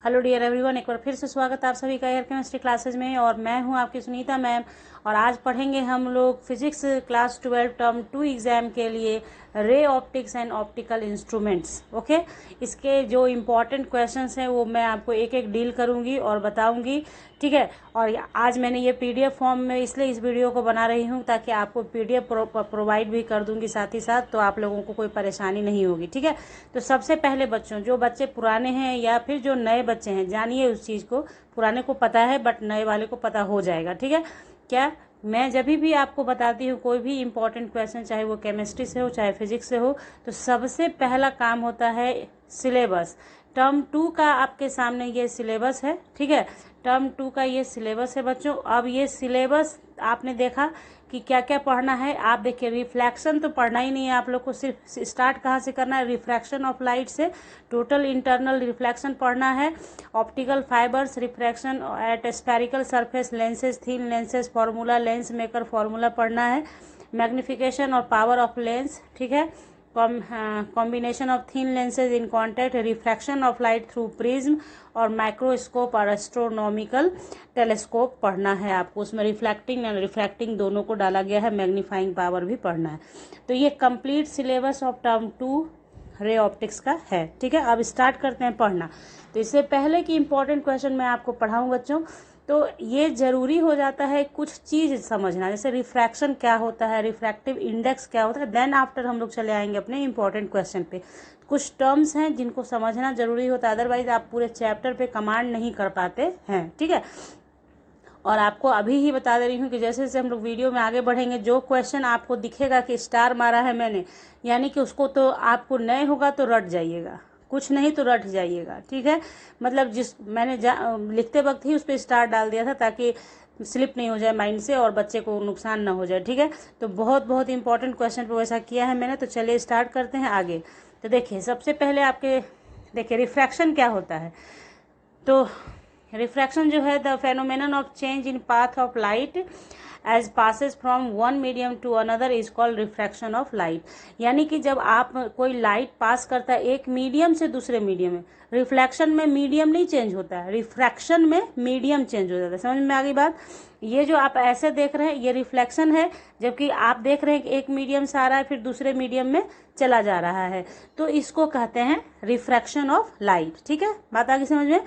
Hello dear everyone, एक बार फिर से स्वागत है आप सभी का एयर केमिस्ट्री क्लासेज में। और मैं हूं आपकी सुनीता मैम। और आज पढ़ेंगे हम लोग फिजिक्स क्लास 12 टर्म 2 एग्ज़ाम के लिए ray optics and optical instruments. Okay, इसके जो इम्पॉर्टेंट क्वेश्चंस हैं वो मैं आपको एक एक डील करूंगी और बताऊंगी, ठीक है। और आज मैंने ये पीडीएफ फॉर्म में इसलिए इस वीडियो को बना रही हूँ ताकि आपको पीडीएफ प्रोवाइड भी कर दूंगी साथ ही साथ, तो आप लोगों को कोई परेशानी नहीं होगी, ठीक है। तो सबसे पहले बच्चों, जो बच्चे पुराने हैं या फिर जो नए बच्चे हैं, जानिए उस चीज़ को। पुराने को पता है बट नए वाले को पता हो जाएगा, ठीक है। क्या मैं जब भी आपको बताती हूँ कोई भी इम्पोर्टेंट क्वेश्चन, चाहे वो केमिस्ट्री से हो चाहे फिजिक्स से हो, तो सबसे पहला काम होता है सिलेबस। टर्म 2 का आपके सामने ये सिलेबस है, ठीक है। टर्म 2 का ये सिलेबस है बच्चों। अब ये सिलेबस आपने देखा कि क्या क्या पढ़ना है। आप देखिए, रिफ्लेक्शन तो पढ़ना ही नहीं है आप लोग को। सिर्फ स्टार्ट कहाँ से करना है? रिफ्रैक्शन ऑफ लाइट से। टोटल इंटरनल रिफ्लेक्शन पढ़ना है। Optical fibres refraction at spherical surface lenses, thin lenses formula, lens maker formula पढ़ना है। मैग्निफिकेशन और पावर ऑफ लेंस, ठीक है। Combination of thin lenses in contact, refraction of light through prism और microscope और astronomical telescope पढ़ना है आपको। उसमें रिफ्लेक्टिंग एंड रिफ्रैक्टिंग दोनों को डाला गया है, मैग्नीफाइंग पावर भी पढ़ना है। तो ये complete syllabus of term 2 ray optics का है, ठीक है। अब स्टार्ट करते हैं पढ़ना। तो इससे पहले कि इंपॉर्टेंट क्वेश्चन मैं आपको पढ़ाऊँ बच्चों, तो ये जरूरी हो जाता है कुछ चीज़ समझना, जैसे रिफ्रैक्शन क्या होता है, रिफ्रैक्टिव इंडेक्स क्या होता है। देन आफ्टर हम लोग चले आएंगे अपने इंपॉर्टेंट क्वेश्चन पे। कुछ टर्म्स हैं जिनको समझना जरूरी होता है, अदरवाइज आप पूरे चैप्टर पे कमांड नहीं कर पाते हैं, ठीक है। और आपको अभी ही बता दे रही हूँ कि जैसे जैसे हम लोग वीडियो में आगे बढ़ेंगे, जो क्वेश्चन आपको दिखेगा कि स्टार मारा है मैंने, यानी कि उसको तो आपको नए होगा तो रट जाइएगा, कुछ नहीं तो रट जाइएगा, ठीक है। मतलब जिस मैंने लिखते वक्त ही उस पर स्टार डाल दिया था ताकि स्लिप नहीं हो जाए माइंड से और बच्चे को नुकसान ना हो जाए, ठीक है। तो बहुत बहुत इंपॉर्टेंट क्वेश्चन पर वैसा किया है मैंने। तो चलिए स्टार्ट करते हैं आगे। तो देखिए, सबसे पहले आपके देखिए रिफ्रैक्शन क्या होता है। तो रिफ्रैक्शन जो है, the phenomenon of change in path of light as passes from one medium to another is called refraction of light. यानी कि जब आप कोई लाइट पास करता है एक मीडियम से दूसरे मीडियम में, रिफ्लेक्शन में मीडियम नहीं चेंज होता है, रिफ्रैक्शन में मीडियम चेंज हो जाता है। समझ में आ गई बात? ये जो आप ऐसे देख रहे हैं ये रिफ्लेक्शन है, जबकि आप देख रहे हैं कि एक मीडियम से आ रहा है फिर दूसरे मीडियम में चला जा रहा है, तो इसको कहते हैं रिफ्रैक्शन ऑफ लाइट, ठीक है। बात आ गई समझ में?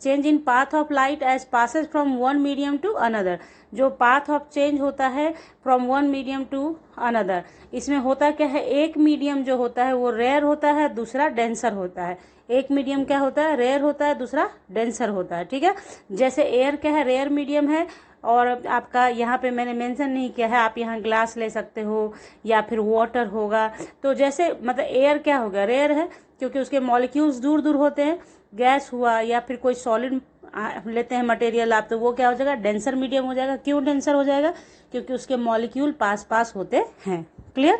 Change in path of light as passes from one medium to another. जो पाथ ऑफ चेंज होता है from one medium to another, इसमें होता क्या है, एक मीडियम जो होता है वो रेयर होता है, दूसरा डेंसर होता है। एक मीडियम क्या होता है, रेयर होता है, दूसरा डेंसर होता है, ठीक है। जैसे एयर क्या है, रेयर मीडियम है। और आपका यहाँ पे मैंने मेंशन नहीं किया है, आप यहाँ ग्लास ले सकते हो या फिर वाटर होगा। तो जैसे मतलब एयर क्या होगा, रेयर है क्योंकि उसके मॉलिक्यूल्स दूर दूर होते हैं। गैस हुआ या फिर कोई सॉलिड लेते हैं मटेरियल आप, तो वो क्या हो जाएगा, डेंसर मीडियम हो जाएगा। क्यों डेंसर हो जाएगा? क्योंकि उसके मॉलिक्यूल पास पास होते हैं। क्लियर?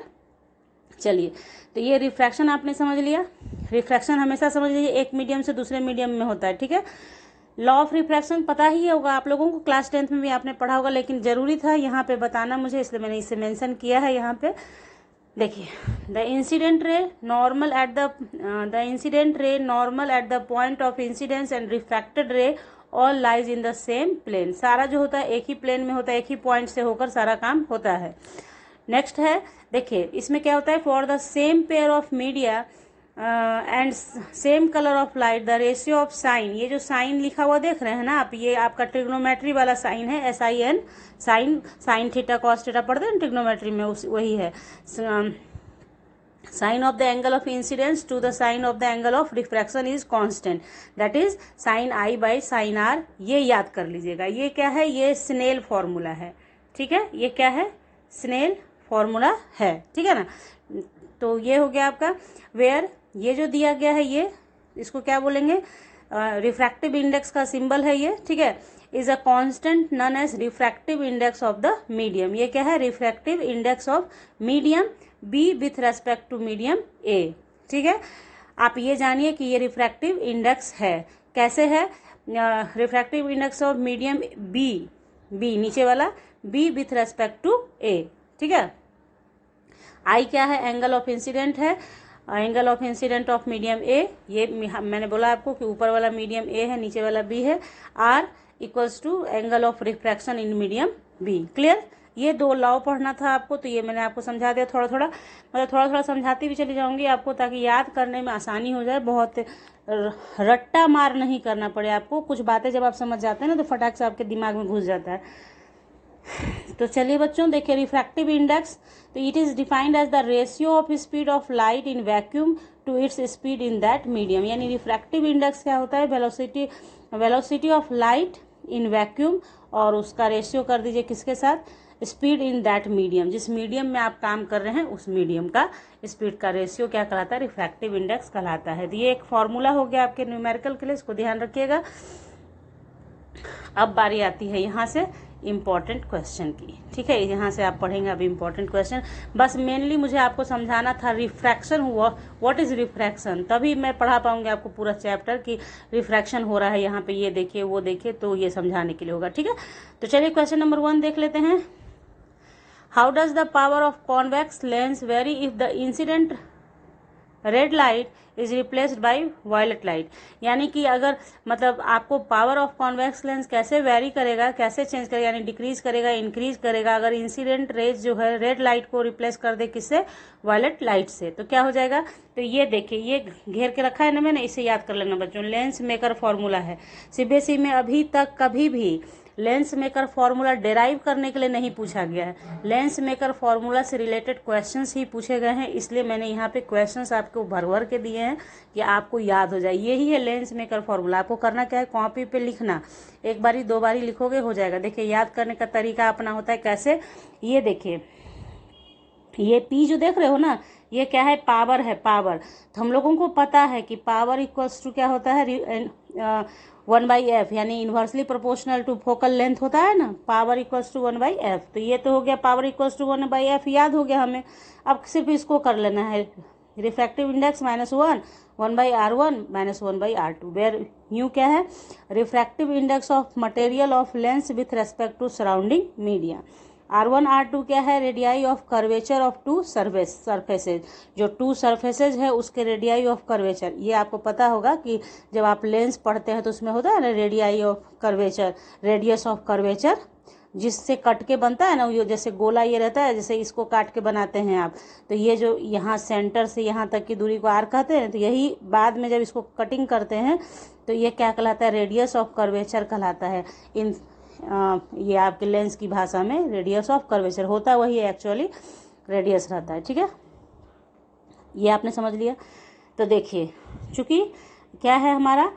चलिए, तो ये रिफ्रैक्शन आपने समझ लिया। रिफ्रैक्शन हमेशा समझ लीजिए एक मीडियम से दूसरे मीडियम में होता है, ठीक है। लॉ ऑफ रिफ्रैक्शन पता ही होगा आप लोगों को, क्लास 10th में भी आपने पढ़ा होगा, लेकिन जरूरी था यहाँ पे बताना मुझे, इसलिए मैंने इसे मेंशन किया है यहाँ पे। देखिए, the incident ray normal at the point of incidence and refracted ray all lies in the same plane. सारा जो होता है एक ही प्लेन में होता है, एक ही पॉइंट से होकर सारा काम होता है। नेक्स्ट है, देखिए इसमें क्या होता है, for the same pair of media and same colour of light the ratio of sine. ये जो साइन लिखा हुआ देख रहे हैं ना आप, ये आपका ट्रिग्नोमेट्री वाला साइन है, SIN, sine, sine theta cos theta पढ़ते हैं ट्रिग्नोमेट्री में, वही है। Sine of the angle of incidence to the sine of the angle of refraction is constant, that is sine I by sine R। ये याद कर लीजिएगा। ये क्या है, ये स्नेल फॉर्मूला है, ठीक है। ये क्या है, स्नेल फॉर्मूला है, ठीक है ना। तो ये हो गया आपका वेयर, ये जो दिया गया है ये, इसको क्या बोलेंगे, रिफ्रैक्टिव इंडेक्स का सिंबल है ये, ठीक है। Is a constant known as refractive index of the medium. ये क्या है, refractive index of medium B with respect to medium A, ठीक है। आप ये जानिए कि ये रिफ्रैक्टिव इंडेक्स है। कैसे है, refractive index of medium B नीचे वाला, B with respect to A, ठीक है। I क्या है, एंगल ऑफ इंसिडेंट है। Angle of incident of medium A, ये मैंने बोला आपको कि ऊपर वाला मीडियम ए है, नीचे वाला बी है, R equals to angle of refraction in medium B. Clear? ये दो लॉ पढ़ना था आपको, तो ये मैंने आपको समझा दिया थोड़ा थोड़ा, मतलब थोड़ा थोड़ा समझाती भी चली जाऊंगी आपको, ताकि याद करने में आसानी हो जाए, बहुत रट्टा मार नहीं करना पड़े आपको। कुछ बातें जब आप समझ जाते हैं ना तो फटाक से आपके दिमाग में घुस जाता है। तो चलिए बच्चों देखिए, रिफ्रैक्टिव इंडेक्स, तो it is defined as the ratio of speed of light in vacuum to its speed in that medium. यानी रिफ्रैक्टिव इंडेक्स क्या होता है? Velocity of light in vacuum, और उसका रेशियो कर दीजिए किसके साथ? Speed in that medium. जिस मीडियम में आप काम कर रहे हैं उस मीडियम का स्पीड का रेशियो क्या कहलाता है? रिफ्रैक्टिव इंडेक्स कहलाता है। तो ये एक फॉर्मूला हो गया आपके न्यूमेरिकल के लिए, इसको ध्यान रखिएगा। अब बारी आती है यहाँ से इम्पॉर्टेंट क्वेश्चन की। ठीक है, यहाँ से आप पढ़ेंगे अब इम्पॉर्टेंट क्वेश्चन। बस मेनली मुझे आपको समझाना था रिफ्रैक्शन हुआ, व्हाट इज रिफ्रैक्शन, तभी मैं पढ़ा पाऊंगी आपको पूरा चैप्टर कि रिफ्रैक्शन हो रहा है यहाँ पे, ये देखिए वो देखिए, तो ये समझाने के लिए होगा। ठीक है, तो चलिए क्वेश्चन नंबर 1 देख लेते हैं। How does the power of convex lens vary if the incident red light is replaced by violet light. यानी कि अगर मतलब आपको पावर ऑफ कॉन्वेक्स लेंस कैसे वेरी करेगा, कैसे चेंज करेगा, यानी डिक्रीज करेगा, इंक्रीज करेगा, अगर इंसिडेंट रेज जो है रेड लाइट को रिप्लेस कर दे किससे? वायलेट लाइट से, तो क्या हो जाएगा? तो ये देखिए, ये घेर के रखा है ना मैंने, इसे याद कर लेना बच्चों। लेंस मेकर फॉर्मूला है, सीबीएसई में अभी तक कभी भी लेंस मेकर फॉर्मूला डेराइव करने के लिए नहीं पूछा गया है। लेंस मेकर फॉर्मूला से रिलेटेड क्वेश्चंस ही पूछे गए हैं, इसलिए मैंने यहाँ पे क्वेश्चंस आपको भर भर के दिए हैं कि आपको याद हो जाए। यही है लेंस मेकर फॉर्मूला। आपको करना क्या है? कॉपी पे लिखना, एक बारी दो बारी लिखोगे हो जाएगा। देखिए, याद करने का तरीका अपना होता है कैसे, ये देखिए, ये पी जो देख रहे हो ना, ये क्या है? पावर है, पावर। तो हम लोगों को पता है कि पावर इक्वल्स टू क्या होता है? 1/f, यानी inversely proportional to focal length होता है ना, पावर इक्वल्स टू 1/f। तो ये तो हो गया पावर इक्वल्स टू 1/f, याद हो गया हमें। अब सिर्फ इसको कर लेना है, refractive index -1, 1/r1 -1/r2, where u क्या है? Refractive index of material of lens with respect to surrounding media. R1 R2 क्या है? Radii of curvature of two surfaces, जो टू सरफेसेज है उसके रेडियाई ऑफ कर्वेचर। ये आपको पता होगा कि जब आप लेंस पढ़ते हैं तो उसमें होता है ना radii of curvature, radius of curvature, जिससे कट के बनता है ना, ये जैसे गोला ये रहता है, जैसे इसको काट के बनाते हैं आप, तो ये जो यहाँ सेंटर से यहाँ तक की दूरी को आर कहते हैं, तो यही बाद में जब इसको कटिंग करते हैं तो ये क्या कहलाता है? रेडियस ऑफ कर्वेचर कहलाता है। ये आपके लेंस की भाषा में रेडियस ऑफ कर्वेचर होता है, वही एक्चुअली रेडियस रहता है। ठीक है, ये आपने समझ लिया। तो देखिए, चूंकि क्या है हमारा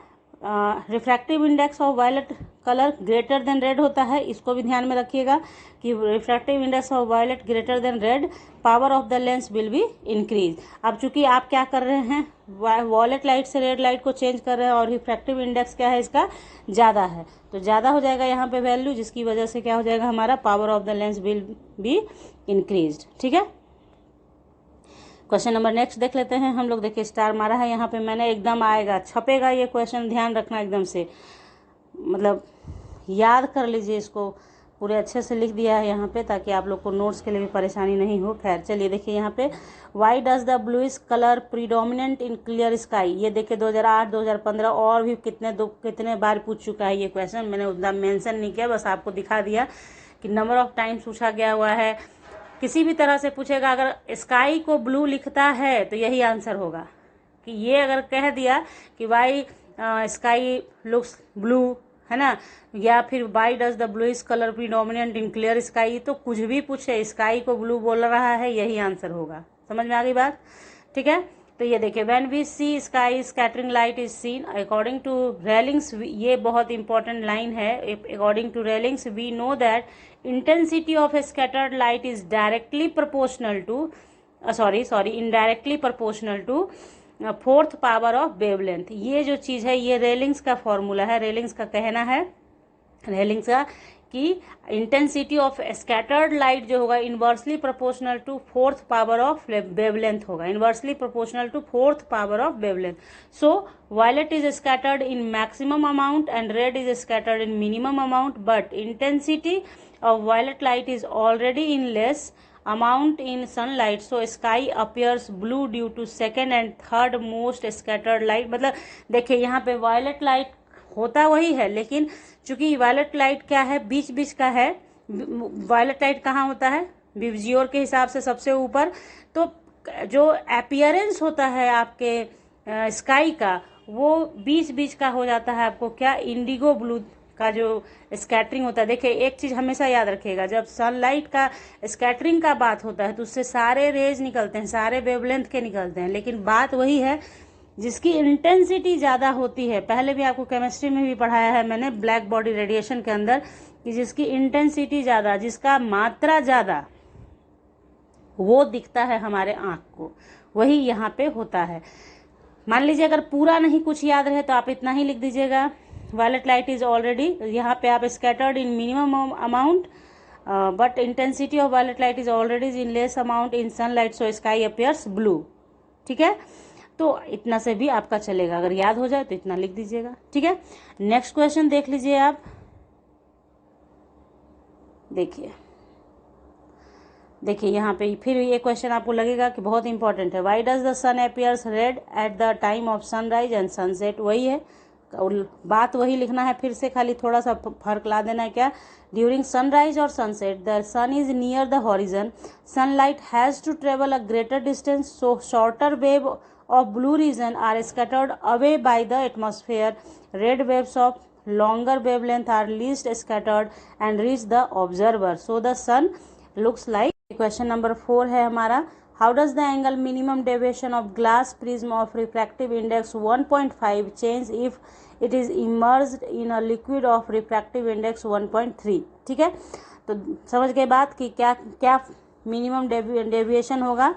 refractive index of violet colour greater than red होता है, इसको भी ध्यान में रखिएगा कि refractive index of violet greater than red, power of the lens will be increase. अब चूंकि आप क्या कर रहे हैं? वायलेट लाइट से रेड लाइट को चेंज कर रहे हैं, और रिफ्रैक्टिव इंडेक्स क्या है इसका? ज़्यादा है, तो ज़्यादा हो जाएगा यहाँ पे वैल्यू, जिसकी वजह से क्या हो जाएगा? हमारा power of the lens will be increase. ठीक है, क्वेश्चन नंबर नेक्स्ट देख लेते हैं हम लोग। देखिए, स्टार मारा है यहाँ पे मैंने, एकदम आएगा, छपेगा ये क्वेश्चन, ध्यान रखना एकदम से, मतलब याद कर लीजिए इसको, पूरे अच्छे से लिख दिया है यहाँ पे, ताकि आप लोग को नोट्स के लिए भी परेशानी नहीं हो। खैर चलिए, देखिए यहाँ पे, Y does the bluish colour predominant in clear sky. ये देखिए 2008, 2015 और भी कितने बार पूछ चुका है ये क्वेश्चन, मैंने उतना मेंशन नहीं किया, बस आपको दिखा दिया कि नंबर ऑफ टाइम्स पूछा गया हुआ है। किसी भी तरह से पूछेगा, अगर स्काई को ब्लू लिखता है तो यही आंसर होगा, कि ये अगर कह दिया कि वाई स्काई लुक्स ब्लू, है ना, या फिर Y does the bluish colour predominant in clear sky, तो कुछ भी पूछे स्काई को ब्लू बोल रहा है, यही आंसर होगा। समझ में आ गई बात? ठीक है, तो ये देखिए, when we see sky scattering light is seen according to Rayleigh's, ये बहुत इंपॉर्टेंट लाइन है, according to Rayleigh's we know that intensity of scattered light is directly proportional to indirectly proportional to fourth power of wavelength. ये जो चीज़ है ये railings का formula है, railings का कहना है, रेलिंग्स का, कि इंटेंसिटी ऑफ स्कैटर्ड लाइट जो होगा inversely proportional to fourth power of wavelength होगा, inversely proportional to fourth power of wavelength. So violet is scattered in maximum amount and red is scattered in minimum amount, but intensity of violet light is already in less amount in sunlight so sky appears blue due to second and third most scattered light। मतलब देखिए यहाँ पे violet light होता वही है, लेकिन चूंकि violet light क्या है, बीच बीच का है। वायलेट लाइट कहाँ होता है, विबजियोर के हिसाब से सबसे ऊपर। तो जो अपीयरेंस होता है आपके स्काई का, वो बीच बीच का हो जाता है आपको क्या, इंडिगो ब्लू का जो स्कैटरिंग होता है। देखिए एक चीज हमेशा याद रखिएगा, जब सनलाइट का स्कैटरिंग का बात होता है तो उससे सारे रेज निकलते हैं, सारे वेवलेंथ के निकलते हैं, लेकिन बात वही है जिसकी इंटेंसिटी ज़्यादा होती है। पहले भी आपको केमिस्ट्री में भी पढ़ाया है मैंने ब्लैक बॉडी रेडिएशन के अंदर, कि जिसकी इंटेंसिटी ज़्यादा, जिसका मात्रा ज़्यादा, वो दिखता है हमारे आँख को, वही यहाँ पे होता है। मान लीजिए अगर पूरा नहीं कुछ याद रहे तो आप इतना ही लिख दीजिएगा, वायलेट लाइट इज ऑलरेडी, यहाँ पे आप scattered in minimum amount but intensity of violet light is already in less amount in sunlight so sky appears blue. ठीक है, तो इतना से भी आपका चलेगा, अगर याद हो जाए तो इतना लिख दीजिएगा। ठीक है, नेक्स्ट क्वेश्चन देख लीजिए आप। देखिए यहाँ पे फिर ये क्वेश्चन आपको लगेगा कि बहुत इंपॉर्टेंट है। Why does the sun appears red at the time of sunrise and sunset. वही है, बात वही लिखना है, फिर से खाली थोड़ा सा फर्क ला देना है। क्या, ड्यूरिंग सनराइज और sunset the sun is near the horizon, sunlight has to travel a greater distance so shorter wave of blue region are scattered away by the atmosphere, red waves of longer wavelength are least scattered and reach the observer so the sun looks like। Question number 4 है हमारा, how does the angle minimum deviation of glass prism of refractive index 1.5 change if it is immersed in a liquid of refractive index 1.3। ठीक है, तो समझ गए बात कि क्या क्या मिनिमम डेविएशन होगा।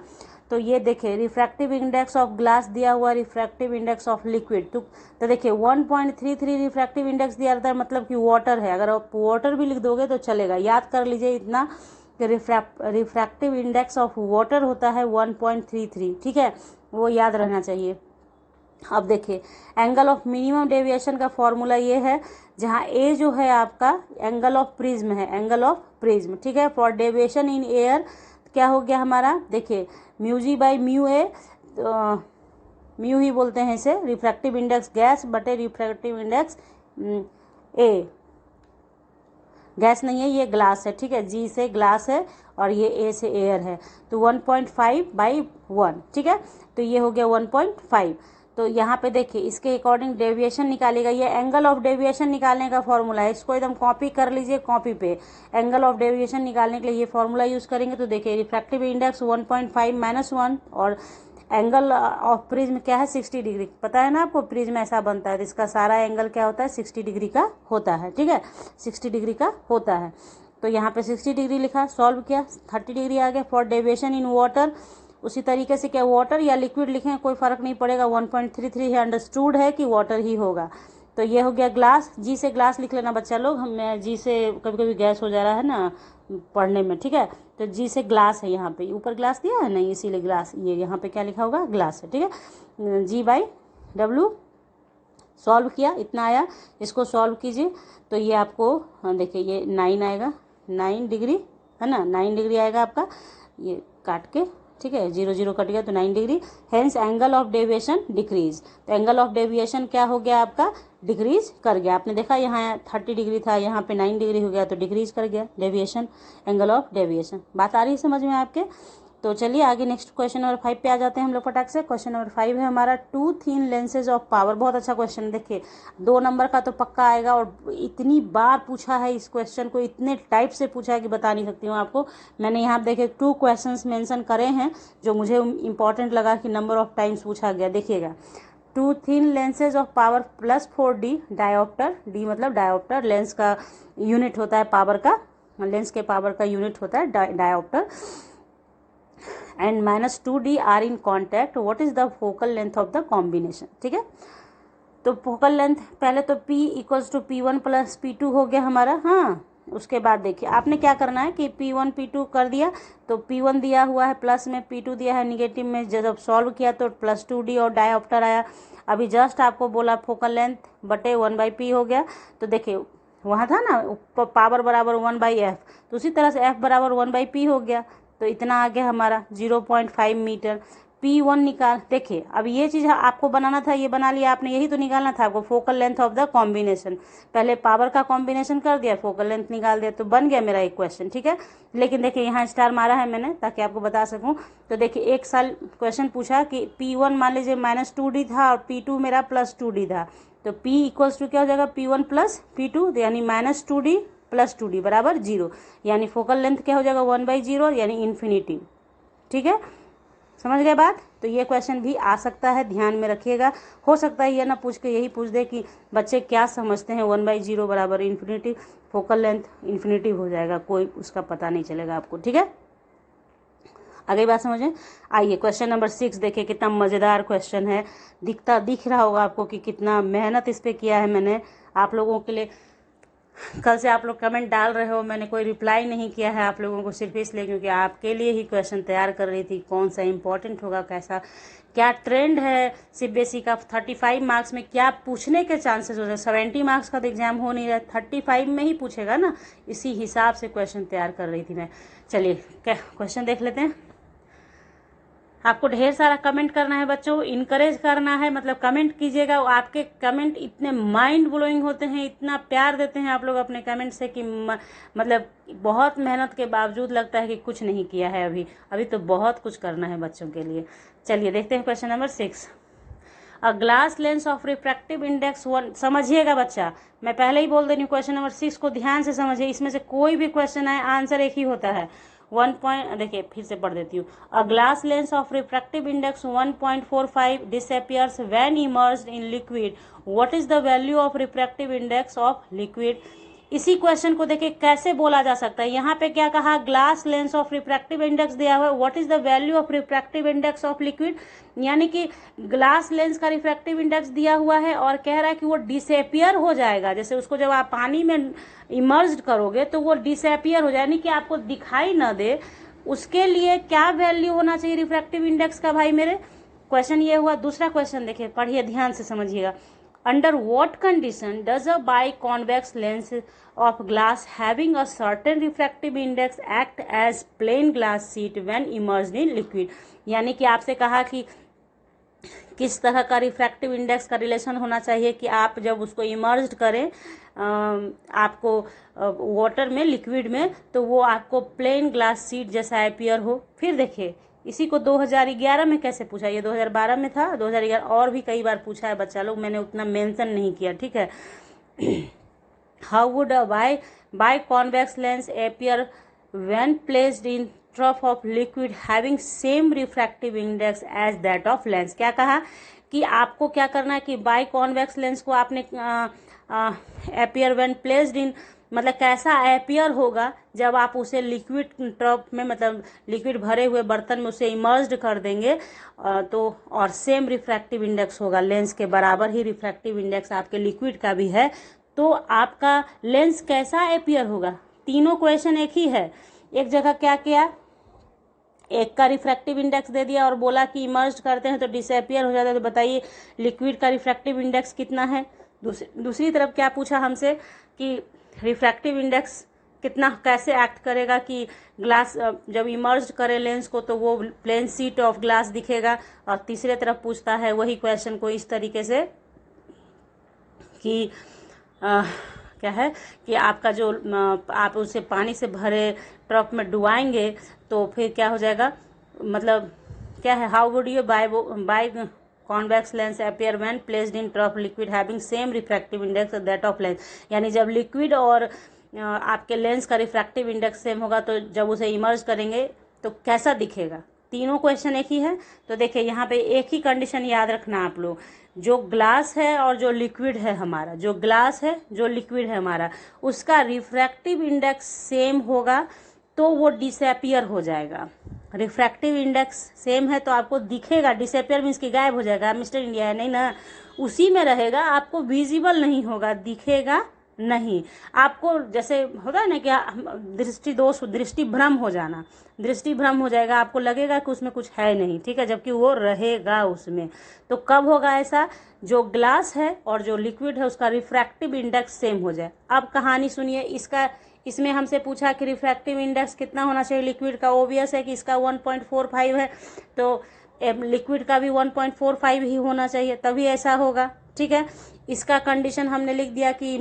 तो ये देखिए रिफ्रैक्टिव इंडेक्स ऑफ ग्लास दिया हुआ, रिफ्रैक्टिव इंडेक्स ऑफ लिक्विड, तो देखिए 1.33 रिफ्रैक्टिव इंडेक्स दिया रहता है, मतलब कि वाटर है। अगर आप वाटर भी लिख दोगे तो चलेगा, याद कर लीजिए इतना कि रिफ्रैक्टिव इंडेक्स ऑफ वाटर होता है 1.33। ठीक है, वो याद रहना चाहिए। अब देखिए एंगल ऑफ मिनिमम डेविएशन का फॉर्मूला ये है, जहाँ ए जो है आपका एंगल ऑफ प्रिज्म है, एंगल ऑफ प्रिज्म। ठीक है, फॉर डेविएशन इन एयर क्या हो गया हमारा, देखिए mu g by mu a, mu ही बोलते हैं इसे, रिफ्रैक्टिव इंडेक्स गैस बटे रिफ्रैक्टिव इंडेक्स ए, गैस नहीं है ये ग्लास है। ठीक है, जी से ग्लास है और ये ए से एयर है, तो 1.5/1। ठीक है, तो ये हो गया 1.5। तो यहाँ पे देखिए इसके अकॉर्डिंग डेविएशन निकालेगा, ये एंगल ऑफ डेविएशन निकालने का फॉर्मूला है, इसको एकदम कॉपी कर लीजिए कॉपी पे। एंगल ऑफ डेविएशन निकालने के लिए ये फॉर्मूला यूज करेंगे। तो देखिए रिफ्रैक्टिव इंडेक्स 1.5 - 1 और एंगल ऑफ प्रिज्म क्या है 60 डिग्री। पता है ना आपको, प्रिज्म ऐसा बनता है, तो इसका सारा एंगल क्या होता है 60 डिग्री का होता है। ठीक है, 60 डिग्री का होता है। तो यहाँ पे 60 डिग्री लिखा, सॉल्व किया, 30 डिग्री आ गया। फॉर डेविएशन इन वाटर उसी तरीके से क्या वाटर या लिक्विड लिखें कोई फर्क नहीं पड़ेगा, 1.33 है, अंडरस्टूड है कि वाटर ही होगा। तो ये हो गया ग्लास, जी से ग्लास लिख लेना बच्चा लोग, हमें जी से कभी कभी गैस हो जा रहा है ना पढ़ने में। ठीक है, तो जी से ग्लास है, यहाँ पे ऊपर ग्लास दिया है नहीं, इसीलिए ग्लास, ये यहाँ पे क्या लिखा होगा ग्लास है। ठीक है, G/W सॉल्व किया, इतना आया, इसको सॉल्व कीजिए तो ये आपको देखिए ये 9 आएगा, 9 डिग्री है ना, 9 डिग्री आएगा आपका, ये काट के। ठीक है, 0 0 कट गया तो 9 degree, hence angle of deviation decrease. तो एंगल ऑफ डेविएशन क्या हो गया आपका, डिक्रीज कर गया। आपने देखा यहाँ 30 डिग्री था, यहाँ पे 9 डिग्री हो गया, तो डिक्रीज कर गया डेविएशन, एंगल ऑफ डेविएशन। बात आ रही है समझ में आपके। तो चलिए आगे नेक्स्ट क्वेश्चन नंबर 5 पे आ जाते हैं हम लोग फटाक से। क्वेश्चन नंबर 5 है हमारा, 2 थिन लेंसेज ऑफ पावर। बहुत अच्छा क्वेश्चन, देखिए 2 नंबर का तो पक्का आएगा, और इतनी बार पूछा है इस क्वेश्चन को, इतने टाइप से पूछा है कि बता नहीं सकती हूँ आपको। मैंने यहाँ देखिए 2 क्वेश्चंस मेंशन करे हैं जो मुझे इंपॉर्टेंट लगा कि नंबर ऑफ टाइम्स पूछा गया। देखिएगा, 2 thin lenses of power +4D dioptre, D मतलब डायोप्टर, लेंस का यूनिट होता है पावर का, लेंस के पावर का यूनिट होता है dioptre, and -2D are in contact, what is the focal length of the combination. ठीक है, तो फोकल लेंथ पहले तो P = P1 + P2 हो गया हमारा। हाँ, उसके बाद देखिए आपने क्या करना है कि P1 P2 कर दिया, तो P1 दिया हुआ है प्लस में, P2 दिया है निगेटिव में, जब सॉल्व किया तो +2D और डायोप्टर आया। अभी जस्ट आपको बोला फोकल लेंथ बटे 1/P हो गया, तो देखिए वहाँ था ना पावर बराबर 1/F, तो उसी तरह से F बराबर 1/P हो गया। तो इतना आ गया हमारा 0.5 मीटर। P1 निकाल, देखिए अब ये चीज़ आपको बनाना था, ये बना लिया आपने, यही तो निकालना था आपको, focal length of the combination. पहले पावर का कॉम्बिनेशन कर दिया, फोकल लेंथ निकाल दिया, तो बन गया मेरा एक क्वेश्चन, ठीक है। लेकिन देखिए यहाँ स्टार मारा है मैंने ताकि आपको बता सकूं। तो देखिए एक साल क्वेश्चन पूछा कि P1 मान लीजिए -2D था और P2 मेरा +2D था, तो P इक्वल्स टू क्या हो जाएगा, P1 + P2, यानी -2D + 2D बराबर 0, यानी फोकल लेंथ क्या हो जाएगा 1/0, यानी इन्फिनिटी। ठीक है, समझ गए बात। तो ये क्वेश्चन भी आ सकता है, ध्यान में रखिएगा। हो सकता है ये ना पूछ के यही पूछ दे कि बच्चे क्या समझते हैं 1/0 बराबर इन्फिनिटी, फोकल लेंथ इन्फिनिटी हो जाएगा, कोई उसका पता नहीं चलेगा आपको। ठीक है, आगे बात समझें। आइए क्वेश्चन नंबर 6 देखिए, कितना मज़ेदार क्वेश्चन है। दिख रहा होगा आपको कि कितना मेहनत इस पर किया है मैंने आप लोगों के लिए। कल से आप लोग कमेंट डाल रहे हो, मैंने कोई रिप्लाई नहीं किया है आप लोगों को, सिर्फ इसलिए क्योंकि आपके लिए ही क्वेश्चन तैयार कर रही थी, कौन सा इंपॉर्टेंट होगा, कैसा क्या ट्रेंड है सीबीएसई का, 35 मार्क्स में क्या पूछने के चांसेस हो रहे हैं। 70 मार्क्स का तो एग्जाम हो नहीं रहा, 35 में ही पूछेगा ना, इसी हिसाब से क्वेश्चन तैयार कर रही थी मैं। चलिए क्वेश्चन देख लेते हैं। आपको ढेर सारा कमेंट करना है बच्चों, इनकरेज करना है, मतलब कमेंट कीजिएगा। आपके कमेंट इतने माइंड ब्लोइंग होते हैं, इतना प्यार देते हैं आप लोग अपने कमेंट से कि मतलब बहुत मेहनत के बावजूद लगता है कि कुछ नहीं किया है। अभी तो बहुत कुछ करना है बच्चों के लिए। चलिए देखते हैं question number 6। A glass lens of refractive index 1, समझिएगा बच्चा, मैं पहले ही बोल दे रही हूँ, क्वेश्चन नंबर 6 को ध्यान से समझिए। इसमें से कोई भी क्वेश्चन आए आंसर एक ही होता है। देखिए फिर से पढ़ देती हूँ। A glass lens of refractive index 1.45 disappears when emerged in liquid, what is the value of refractive index of liquid. इसी क्वेश्चन को देखिए कैसे बोला जा सकता है। यहाँ पे क्या कहा, glass lens of refractive index दिया हुआ है, what is the value of refractive index of liquid, यानी कि ग्लास लेंस का रिफ्रैक्टिव इंडेक्स दिया हुआ है और कह रहा है कि वो डिसअपियर हो जाएगा। जैसे उसको जब आप पानी में इमर्ज्ड करोगे तो वो डिसअपियर हो जाए, यानी कि आपको दिखाई न दे। उसके लिए क्या वैल्यू होना चाहिए रिफ्रैक्टिव इंडेक्स का, भाई मेरे। क्वेश्चन ये हुआ। दूसरा क्वेश्चन देखिए, पढ़िए ध्यान से समझिएगा। Under what condition does a biconvex lens of glass having a certain refractive index act as plain glass sheet when immersed in liquid, यानी कि आपसे कहा कि किस तरह का रिफ्रैक्टिव इंडेक्स का रिलेशन होना चाहिए कि आप जब उसको इमर्ज्ड करें आपको वाटर में, लिक्विड में, तो वो आपको प्लेन ग्लास शीट जैसा अपीयर हो। फिर देखिए इसी को 2011 में कैसे पूछा, ये 2012 में था, 2011 और भी कई बार पूछा है बच्चा लोग, मैंने उतना मेंशन नहीं किया। ठीक है, how would a biconvex lens appear when placed in trough of liquid having same refractive index as that of lens. क्या कहा कि आपको क्या करना है कि बाइकॉन्वेक्स लेंस को आपने अपीयर व्हेन प्लेस्ड इन, मतलब कैसा अपीयर होगा जब आप उसे लिक्विड ट्रफ में, मतलब लिक्विड भरे हुए बर्तन में उसे इमर्ज्ड कर देंगे, तो और सेम रिफ्रैक्टिव इंडेक्स होगा, लेंस के बराबर ही रिफ्रैक्टिव इंडेक्स आपके लिक्विड का भी है, तो आपका लेंस कैसा अपीयर होगा। तीनों क्वेश्चन एक ही है। एक जगह क्या किया, एक का रिफ्रैक्टिव इंडेक्स दे दिया और बोला कि इमर्ज्ड करते हैं तो डिसअपियर हो जाता है। तो बताइए लिक्विड का रिफ्रैक्टिव इंडेक्स कितना है। दूसरी तरफ क्या पूछा हमसे कि रिफ्रैक्टिव इंडेक्स कितना, कैसे एक्ट करेगा कि ग्लास जब इमर्ज्ड करे लेंस को तो वो प्लेन शीट ऑफ ग्लास दिखेगा। और तीसरे तरफ पूछता है वही क्वेश्चन को इस तरीके से कि क्या है कि आपका जो आप उसे पानी से भरे ट्रफ में डुबाएंगे तो फिर क्या हो जाएगा, मतलब क्या है, how would you by convex lens appear when placed in trough liquid having same refractive index that of lens, यानी जब लिक्विड और आपके लेंस का रिफ्रैक्टिव इंडेक्स सेम होगा तो जब उसे इमर्ज करेंगे तो कैसा दिखेगा। तीनों क्वेश्चन एक ही है। तो देखिए यहाँ पे एक ही कंडीशन याद रखना आप लोग, जो ग्लास है और जो लिक्विड है हमारा, जो ग्लास है जो लिक्विड है हमारा, उसका रिफ्रैक्टिव इंडेक्स सेम होगा तो वो डिसअपियर हो जाएगा। रिफ्रैक्टिव इंडेक्स सेम है तो आपको दिखेगा, डिसअपियर मीन्स कि गायब हो जाएगा, मिस्टर इंडिया है नहीं ना, उसी में रहेगा, आपको विजिबल नहीं होगा, दिखेगा नहीं आपको। जैसे होता है ना कि दृष्टि दोष, दृष्टि भ्रम हो जाना, दृष्टि भ्रम हो जाएगा, आपको लगेगा कि उसमें कुछ है नहीं, ठीक है, जबकि वो रहेगा उसमें। तो कब होगा ऐसा, जो ग्लास है और जो लिक्विड है उसका रिफ्रैक्टिव इंडेक्स सेम हो जाए। अब कहानी सुनिए, इसमें हमसे पूछा कि रिफ्रैक्टिव इंडेक्स कितना होना चाहिए लिक्विड का। ओबियस है कि इसका 1.45 है, तो लिक्विड का भी 1.45 ही होना चाहिए, तभी ऐसा होगा। ठीक है, इसका कंडीशन हमने लिख दिया कि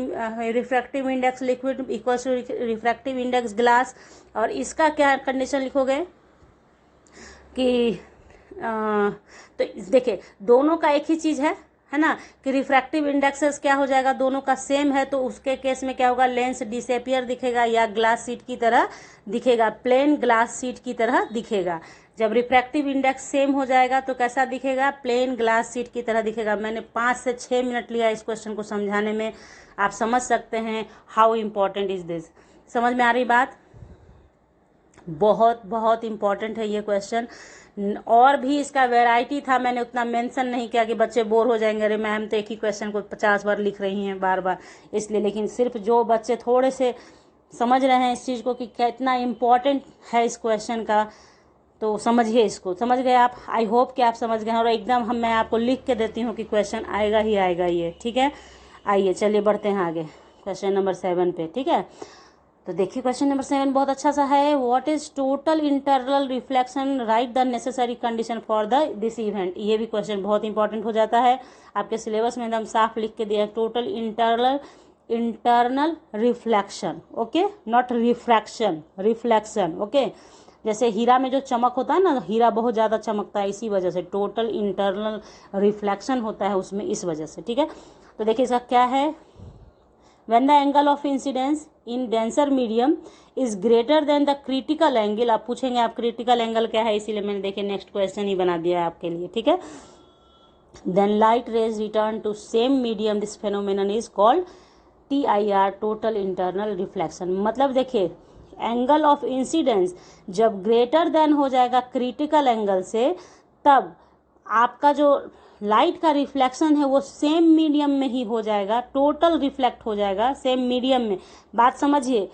refractive index liquid equals to refractive index glass. और इसका क्या कंडीशन लिखोगे कि तो देखिए दोनों का एक ही चीज़ है ना, कि रिफ्रैक्टिव इंडेक्सेस क्या हो जाएगा, दोनों का सेम है, तो उसके केस में क्या होगा, लेंस डिसअपियर दिखेगा या ग्लास शीट की तरह दिखेगा, प्लेन ग्लास शीट की तरह दिखेगा। जब रिफ्रैक्टिव इंडेक्स सेम हो जाएगा तो कैसा दिखेगा, प्लेन ग्लास शीट की तरह दिखेगा। मैंने 5 से 6 मिनट लिया इस क्वेश्चन को समझाने में, आप समझ सकते हैं हाउ इम्पोर्टेंट इज दिस। समझ में आ रही बात? बहुत बहुत इम्पॉर्टेंट है ये क्वेश्चन। और भी इसका वैरायटी था, मैंने उतना मेंशन नहीं किया कि बच्चे बोर हो जाएंगे, अरे मैम तो एक ही क्वेश्चन को 50 बार लिख रही हैं बार बार, इसलिए। लेकिन सिर्फ जो बच्चे थोड़े से समझ रहे हैं इस चीज़ को कि कितना इम्पोर्टेंट है इस क्वेश्चन का, तो समझिए इसको। समझ गए आप? आई होप कि आप समझ गए। और एकदम मैं आपको लिख के देती हूँ कि क्वेश्चन आएगा ही आएगा ये। ठीक है, आइए चलिए बढ़ते हैं आगे क्वेश्चन नंबर 7 पे। ठीक है, तो देखिए क्वेश्चन नंबर 7 बहुत अच्छा सा है। What is total internal reflection, right the necessary condition for this event. ये भी क्वेश्चन बहुत इंपॉर्टेंट हो जाता है, आपके सिलेबस में एकदम साफ लिख के दिया है, total internal reflection, okay, not refraction, reflection, okay. जैसे हीरा में जो चमक होता है ना, हीरा बहुत ज़्यादा चमकता है, इसी वजह से टोटल इंटरनल रिफ्लेक्शन होता है उसमें, इस वजह से। ठीक है, तो देखिए इसका क्या है, when the angle of incidence in denser medium is greater than the critical angle। आप पूछेंगे आप क्रिटिकल एंगल क्या है, इसीलिए मैंने देखिए नेक्स्ट क्वेश्चन ही बना दिया है आपके लिए। ठीक है, then light rays return to same medium, this phenomenon is called TIR, total internal reflection। मतलब देखिए एंगल ऑफ इंसिडेंस जब ग्रेटर देन हो जाएगा क्रिटिकल एंगल से, तब आपका जो लाइट का रिफ्लेक्शन है वो सेम मीडियम में ही हो जाएगा, टोटल रिफ्लेक्ट हो जाएगा सेम मीडियम में। बात समझिए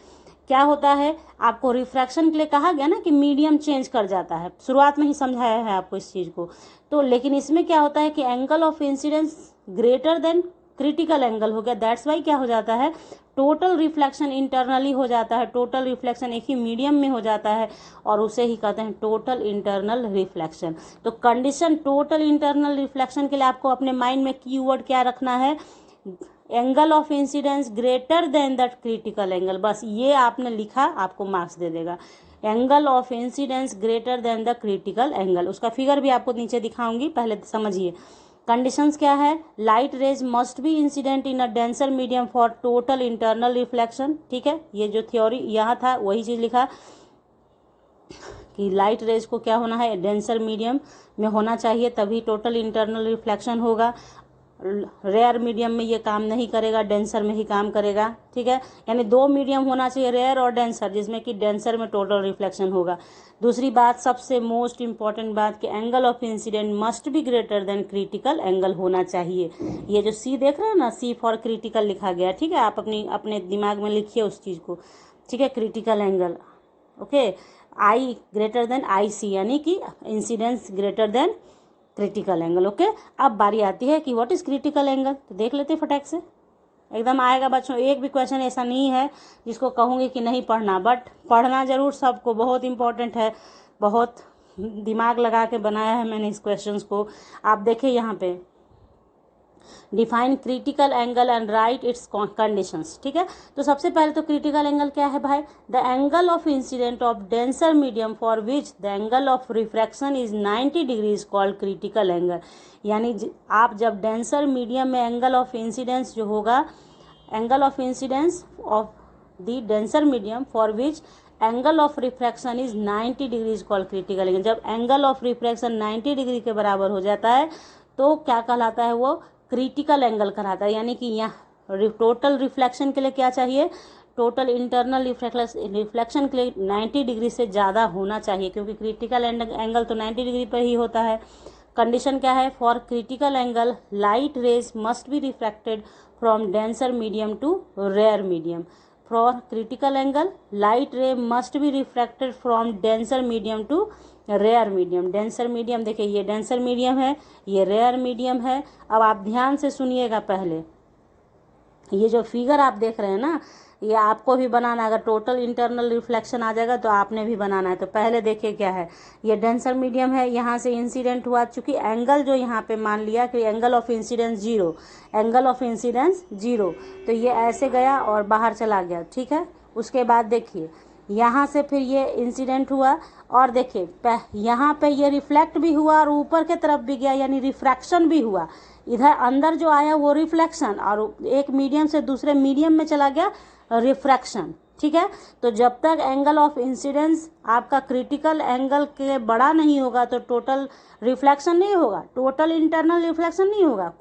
क्या होता है, आपको रिफ्रैक्शन के लिए कहा गया ना कि मीडियम चेंज कर जाता है, शुरुआत में ही समझाया है आपको इस चीज़ को। तो लेकिन इसमें क्या होता है कि angle of incidence greater than critical angle हो गया, दैट्स वाई क्या हो जाता है, टोटल रिफ्लेक्शन इंटरनली हो जाता है, टोटल रिफ्लेक्शन एक ही मीडियम में हो जाता है, और उसे ही कहते हैं टोटल इंटरनल रिफ्लेक्शन। तो कंडीशन टोटल इंटरनल रिफ्लेक्शन के लिए आपको अपने माइंड में कीवर्ड क्या रखना है, angle of incidence greater then that critical angle. बस ये आपने लिखा, आपको मार्क्स दे देगा। Angle of incidence greater then the critical angle, उसका फिगर भी आपको नीचे दिखाऊंगी, पहले समझिए कंडीशंस क्या है। Light rays must B incident in a denser medium for total internal reflection. ठीक है, ये जो थ्योरी यहाँ था वही चीज़ लिखा कि लाइट रेज को क्या होना है, डेंसर मीडियम में होना चाहिए, तभी टोटल इंटरनल रिफ्लेक्शन होगा। रेयर मीडियम में ये काम नहीं करेगा, डेंसर में ही काम करेगा। ठीक है, यानी 2 मीडियम होना चाहिए, रेयर और डेंसर, जिसमें कि डेंसर में टोटल रिफ्लेक्शन होगा। दूसरी बात, सबसे मोस्ट इंपॉर्टेंट बात कि angle of incident must be greater than critical angle होना चाहिए। ये जो सी देख रहे हैं ना, सी फॉर क्रिटिकल लिखा गया। ठीक है, आप अपने दिमाग में लिखिए उस चीज़ को। ठीक है, critical angle, okay, I greater than I C, यानी कि incidence greater than critical angle. Okay, अब बारी आती है कि व्हाट इज क्रिटिकल एंगल, तो देख लेते फटाक से, एकदम आएगा बच्चों। एक भी क्वेश्चन ऐसा नहीं है जिसको कहूँगी कि नहीं पढ़ना, बट पढ़ना जरूर सबको, बहुत इंपॉर्टेंट है, बहुत दिमाग लगा के बनाया है मैंने इस क्वेश्चंस को। आप देखिए यहाँ पे, define critical angle and right it's conditions. ठीक है, तो सबसे पहले तो क्रिटिकल एंगल क्या है भाई, the angle of incident of denser medium for which the angle of refraction is 90 degree is called critical angle. यानी आप जब डेंसर मीडियम में एंगल ऑफ इंसिडेंस जो होगा, angle of incidence of the denser medium for which angle of refraction is 90 degree is called critical angle. जब angle of refraction 90 degree के बराबर हो जाता है तो क्या कहलाता है, वो क्रिटिकल एंगल कहलाता है। यानी कि यहाँ टोटल रिफ्लेक्शन के लिए क्या चाहिए, टोटल इंटरनल रिफ्लेक्शन के लिए 90 डिग्री से ज़्यादा होना चाहिए, क्योंकि क्रिटिकल एंगल तो 90 डिग्री पर ही होता है। कंडीशन क्या है, for critical angle light rays must be refracted from denser medium to rarer medium. For critical angle light ray must be refracted from denser medium to rarer medium. Denser medium देखिए, ये denser medium है, ये rare medium है। अब आप ध्यान से सुनिएगा, पहले ये जो फिगर आप देख रहे हैं ना, ये आपको भी बनाना है। अगर टोटल इंटरनल रिफ्लेक्शन आ जाएगा तो आपने भी बनाना है। तो पहले देखिए क्या है, ये डेंसर मीडियम है, यहाँ से इंसिडेंट हुआ, चूंकि एंगल जो यहाँ पे मान लिया कि angle of incidence 0, angle of incidence 0, तो ये ऐसे गया और बाहर चला गया, ठीक है। उसके बाद देखिए यहाँ से फिर ये इंसिडेंट हुआ और देखिए यहाँ पे ये रिफ्लेक्ट भी हुआ और ऊपर के तरफ भी गया, यानी रिफ्रैक्शन भी हुआ। इधर अंदर जो आया वो रिफ्लेक्शन, और एक मीडियम से दूसरे मीडियम में चला गया रिफ्रैक्शन, ठीक है। तो जब तक एंगल ऑफ इंसिडेंस आपका क्रिटिकल एंगल के बड़ा नहीं होगा तो टोटल रिफ्लेक्शन नहीं होगा, टोटल इंटरनल रिफ्लेक्शन नहीं होगा।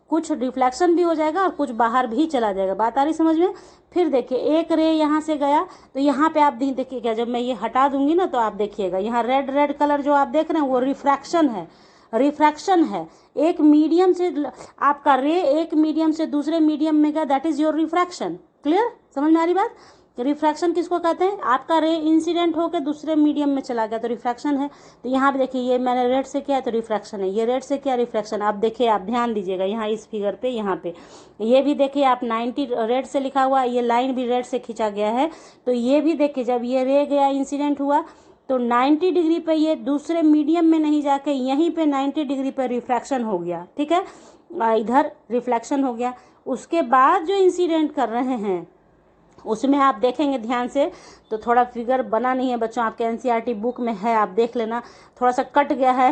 कुछ रिफ्लेक्शन भी हो जाएगा और कुछ बाहर भी चला जाएगा। बात आ रही समझ में। फिर देखिए एक रे यहाँ से गया तो यहाँ पे आप देखिएगा, जब मैं ये हटा दूंगी ना तो आप देखिएगा यहाँ रेड कलर जो आप देख रहे हैं वो रिफ्रैक्शन है, रिफ्रैक्शन है। एक मीडियम से आपका रे एक मीडियम से दूसरे मीडियम में गया, that is your refraction. Clear, समझ में आ रही बात। रिफ्रैक्शन किसको कहते हैं, आपका रे इंसिडेंट होकर दूसरे मीडियम में चला गया तो रिफ्रैक्शन है। तो यहाँ पे देखिए ये मैंने रेड से किया है तो रिफ्रैक्शन है, ये रेड से किया रिफ्रैक्शन। आप देखिए, आप ध्यान दीजिएगा यहाँ इस फिगर पे, यहाँ पे ये भी देखिए आप 90 रेड से लिखा हुआ, ये लाइन भी रेड से खींचा गया है। तो ये भी देखिए जब ये रे गया इंसिडेंट हुआ तो 90 डिग्री पे ये दूसरे मीडियम में नहीं जाके यहीं पे 90 डिग्री पे रिफ्रैक्शन हो गया, ठीक है, इधर रिफ्लेक्शन हो गया। उसके बाद जो इंसिडेंट कर रहे हैं उसमें आप देखेंगे ध्यान से, तो थोड़ा फिगर बना नहीं है बच्चों, आपके एनसीईआरटी बुक में है, आप देख लेना, थोड़ा सा कट गया है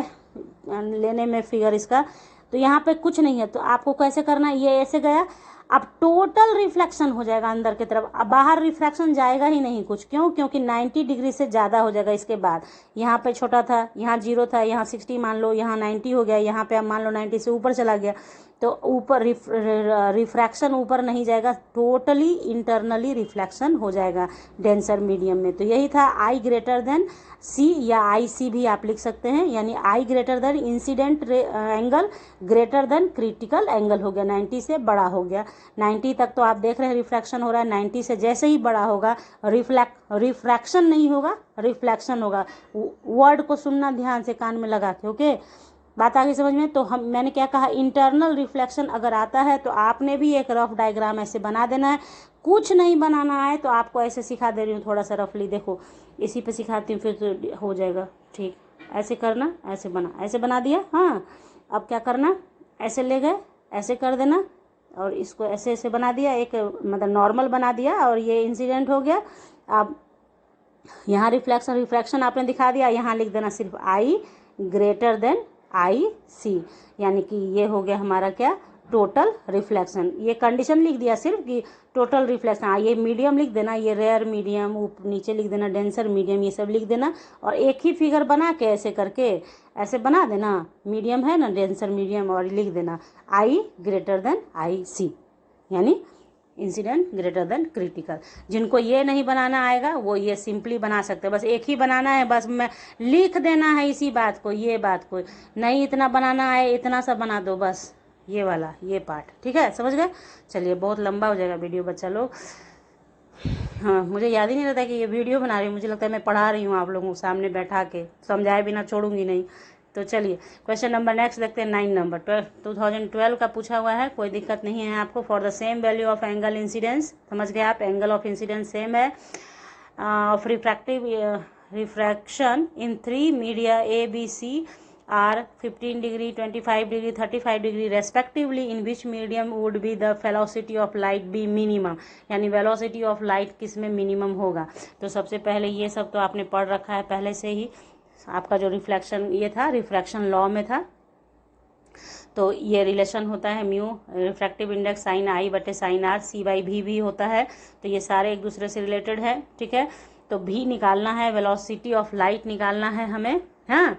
लेने में फिगर इसका। तो यहाँ पे कुछ नहीं है, तो आपको कैसे करना है, ये ऐसे गया, अब टोटल रिफ्लेक्शन हो जाएगा अंदर की तरफ, अब बाहर रिफ्लेक्शन जाएगा ही नहीं कुछ। क्यों, क्योंकि 90 डिग्री से ज़्यादा हो जाएगा। इसके बाद यहाँ पे छोटा था, यहाँ 0 था, यहाँ 60 मान लो, यहाँ 90 हो गया, यहाँ पे आप मान लो 90 से ऊपर चला गया, तो ऊपर रिफ्रैक्शन ऊपर नहीं जाएगा, टोटली इंटरनली रिफ्लेक्शन हो जाएगा डेंसर मीडियम में। तो यही था आई ग्रेटर देन सी, या आई सी भी आप लिख सकते हैं, यानी I greater than incident angle greater than critical angle हो गया, 90 से बड़ा हो गया। 90 तक तो आप देख रहे हैं रिफ्रैक्शन हो रहा है, 90 से जैसे ही बड़ा होगा रिफ्रैक्शन नहीं होगा, रिफ्लेक्शन होगा। वर्ड को सुनना ध्यान से कान में लगा के, ओके, बात आ गई समझ में। तो मैंने क्या कहा, इंटरनल रिफ्लेक्शन अगर आता है तो आपने भी एक रफ डायग्राम ऐसे बना देना है। कुछ नहीं बनाना है तो आपको ऐसे सिखा दे रही हूँ थोड़ा सा रफली, देखो इसी पे सिखाती हूँ, फिर तो हो जाएगा ठीक। ऐसे करना, ऐसे बना दिया, हाँ। अब क्या करना, ऐसे ले गए, ऐसे कर देना, और इसको ऐसे ऐसे बना दिया, एक मतलब नॉर्मल बना दिया, और ये इंसिडेंट हो गया। अब यहाँ रिफ्रैक्शन आपने दिखा दिया, यहाँ लिख देना सिर्फ आई ग्रेटर देन आई सी, यानी कि ये हो गया हमारा क्या, टोटल रिफ्लेक्शन। ये कंडीशन लिख दिया सिर्फ कि टोटल रिफ्लेक्शन। ये मीडियम लिख देना, ये रेयर मीडियम, नीचे लिख देना डेंसर मीडियम, ये सब लिख देना, और एक ही फिगर बना के ऐसे करके ऐसे बना देना, मीडियम है ना डेंसर मीडियम, और लिख देना आई ग्रेटर देन आई सी, यानी इंसिडेंट ग्रेटर देन क्रिटिकल। जिनको ये नहीं बनाना आएगा वो ये सिंपली बना सकते हैं, बस एक ही बनाना है, बस मैं लिख देना है इसी बात को, ये बात को नहीं इतना बनाना है, इतना सा बना दो बस, ये वाला ये पार्ट, ठीक है, समझ गए। चलिए बहुत लंबा हो जाएगा वीडियो बच्चा लोग, हाँ मुझे याद ही नहीं रहता कि ये वीडियो बना रही हूँ, मुझे लगता है मैं पढ़ा रही हूँ आप लोगों के सामने बैठा के, समझाए बिना छोड़ूंगी नहीं। तो चलिए क्वेश्चन नंबर नेक्स्ट देखते हैं, 9 नंबर 2012 का पूछा हुआ है, कोई दिक्कत नहीं है आपको। For the same value of angle incidence, समझ गए आप, एंगल ऑफ इंसिडेंस सेम है, of refraction in 3 media A B C are 15 degree 25 degree 35 degree respectively, in which medium would be the velocity of light be minimum, यानी velocity of light किस में minimum होगा। तो सबसे पहले ये सब तो आपने पढ़ रखा है पहले से ही, आपका जो रिफ्लेक्शन ये था रिफ्रैक्शन लॉ में था, तो ये रिलेशन होता है म्यू रिफ्रैक्टिव इंडेक्स साइन आई बटे साइन आर सी बाई भी भी होता है, तो ये सारे एक दूसरे से रिलेटेड है, ठीक है। तो भी निकालना है, वेलोसिटी ऑफ लाइट निकालना है हमें, हाँ।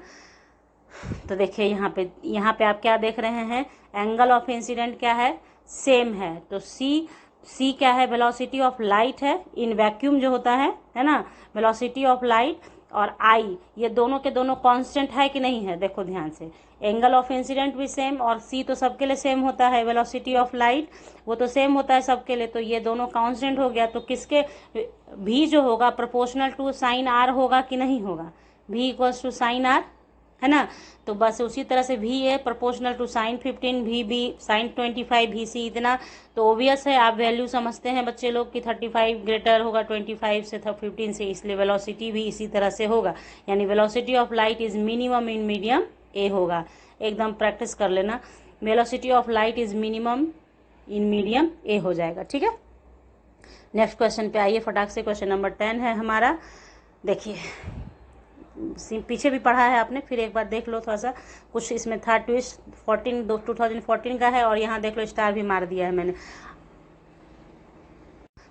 तो देखिए यहाँ पे आप क्या देख रहे हैं, एंगल ऑफ इंसिडेंट क्या है, सेम है, तो सी क्या है, वेलोसिटी ऑफ लाइट है इन वैक्यूम जो होता है ना, वेलोसिटी ऑफ लाइट, और आई ये दोनों के दोनों कांस्टेंट है कि नहीं है, देखो ध्यान से, एंगल ऑफ इंसिडेंट भी सेम, और सी तो सबके लिए सेम होता है, वेलोसिटी ऑफ लाइट वो तो सेम होता है सबके लिए, तो ये दोनों कांस्टेंट हो गया। तो किसके भी जो होगा प्रोपोर्शनल टू साइन आर होगा कि नहीं होगा, भी इक्वल्स टू साइन आर, है ना। तो बस उसी तरह से V है प्रोपोर्शनल टू साइन 15, V भी साइन 25, VC इतना। तो ओबियस है, आप वैल्यू समझते हैं बच्चे लोग कि 35 ग्रेटर होगा 25 से 15 से, इसलिए वेलोसिटी भी इसी तरह से होगा, यानी velocity of light is minimum in medium ए होगा। एकदम प्रैक्टिस कर लेना, velocity of light is minimum in medium ए हो जाएगा, ठीक है। नेक्स्ट क्वेश्चन पे आइए फटाक से, क्वेश्चन नंबर 10 है हमारा। देखिए पीछे भी पढ़ा है आपने, फिर एक बार देख लो थोड़ा सा, कुछ इसमें था ट्विस्ट। 2014 का है और यहाँ देख लो स्टार भी मार दिया है मैंने।